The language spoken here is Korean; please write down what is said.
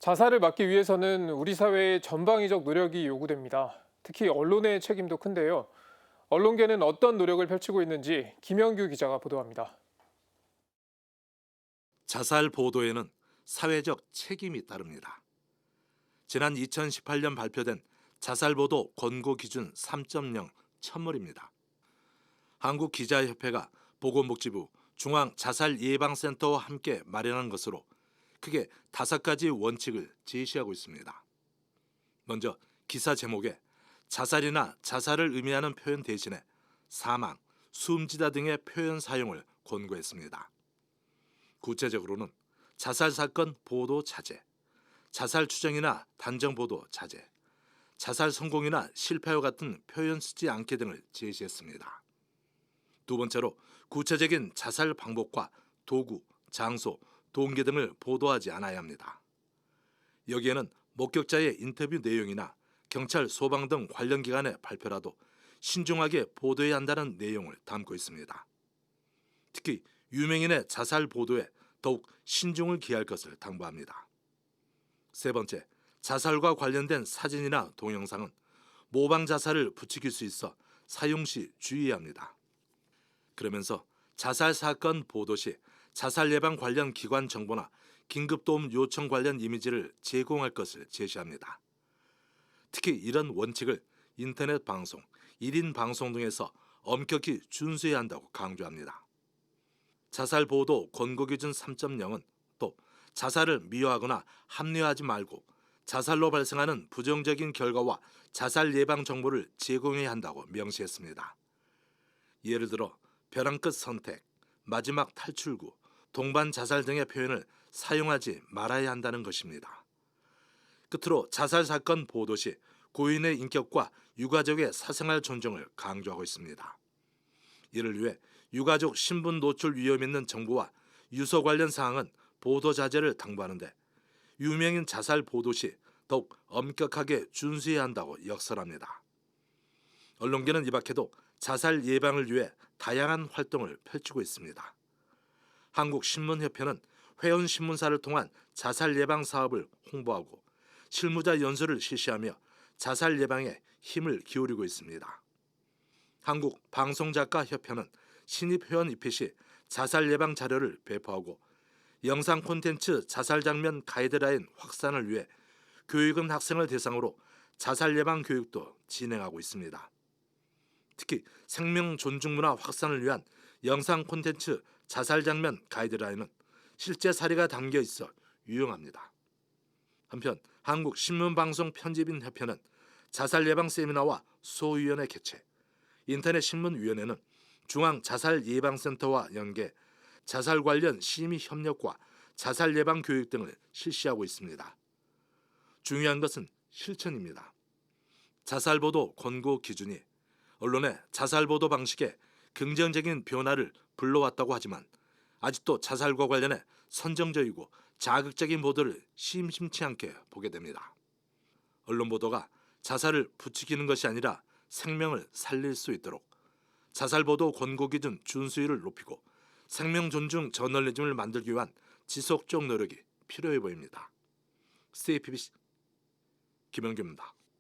자살을 막기 위해서는 우리 사회의 전방위적 노력이 요구됩니다. 특히 언론의 책임도 큰데요. 언론계는 어떤 노력을 펼치고 있는지 김영규 기자가 보도합니다. 자살 보도에는 사회적 책임이 따릅니다. 지난 2018년 발표된 자살 보도 권고 기준 3.0 첫물입니다. 한국기자협회가 보건복지부 중앙자살예방센터와 함께 마련한 것으로 크게 5가지 원칙을 제시하고 있습니다. 먼저 기사 제목에 자살이나 자살을 의미하는 표현 대신에 사망, 숨지다 등의 표현 사용을 권고했습니다. 구체적으로는 자살 사건 보도 자제, 자살 추정이나 단정 보도 자제, 자살 성공이나 실패와 같은 표현 쓰지 않게 등을 제시했습니다. 두 번째로 구체적인 자살 방법과 도구, 장소, 동기 등을 보도하지 않아야 합니다. 여기에는 목격자의 인터뷰 내용이나 경찰, 소방 등 관련 기관의 발표라도 신중하게 보도해야 한다는 내용을 담고 있습니다. 특히 유명인의 자살 보도에 더욱 신중을 기할 것을 당부합니다. 세 번째, 자살과 관련된 사진이나 동영상은 모방 자살을 부추길 수 있어 사용 시 주의해야 합니다. 그러면서 자살 사건 보도 시 자살 예방 관련 기관 정보나 긴급도움 요청 관련 이미지를 제공할 것을 제시합니다. 특히 이런 원칙을 인터넷 방송, 1인 방송 등에서 엄격히 준수해야 한다고 강조합니다. 자살 보도 권고 기준 3.0은 또 자살을 미화하거나 합리화하지 말고 자살로 발생하는 부정적인 결과와 자살 예방 정보를 제공해야 한다고 명시했습니다. 예를 들어 벼랑 끝 선택, 마지막 탈출구, 동반 자살 등의 표현을 사용하지 말아야 한다는 것입니다. 끝으로 자살 사건 보도 시 고인의 인격과 유가족의 사생활 존중을 강조하고 있습니다. 이를 위해 유가족 신분 노출 위험 있는 정보와 유서 관련 사항은 보도 자제를 당부하는데 유명인 자살 보도 시 더욱 엄격하게 준수해야 한다고 역설합니다. 언론계는 이 밖에도 자살 예방을 위해 다양한 활동을 펼치고 있습니다. 한국신문협회는 회원 신문사를 통한 자살 예방 사업을 홍보하고 실무자 연수를 실시하며 자살 예방에 힘을 기울이고 있습니다. 한국방송작가협회는 신입 회원 입회 시 자살 예방 자료를 배포하고 영상 콘텐츠 자살 장면 가이드라인 확산을 위해 교육은 학생을 대상으로 자살 예방 교육도 진행하고 있습니다. 특히 생명 존중 문화 확산을 위한 영상 콘텐츠 자살 장면 가이드라인은 실제 사례가 담겨 있어 유용합니다. 한편 한국신문방송 편집인 협회는 자살 예방 세미나와 수호위원회 개최, 인터넷 신문위원회는 중앙자살예방센터와 연계, 자살 관련 심의 협력과 자살 예방 교육 등을 실시하고 있습니다. 중요한 것은 실천입니다. 자살 보도 권고 기준이 언론의 자살 보도 방식에 긍정적인 변화를 불러왔다고 하지만 아직도 자살과 관련해 선정적이고 자극적인 보도를 심심치 않게 보게 됩니다. 언론 보도가 자살을 부추기는 것이 아니라 생명을 살릴 수 있도록 자살 보도 권고 기준 준수율을 높이고 생명 존중 저널리즘을 만들기 위한 지속적 노력이 필요해 보입니다. CPBC 김영규입니다.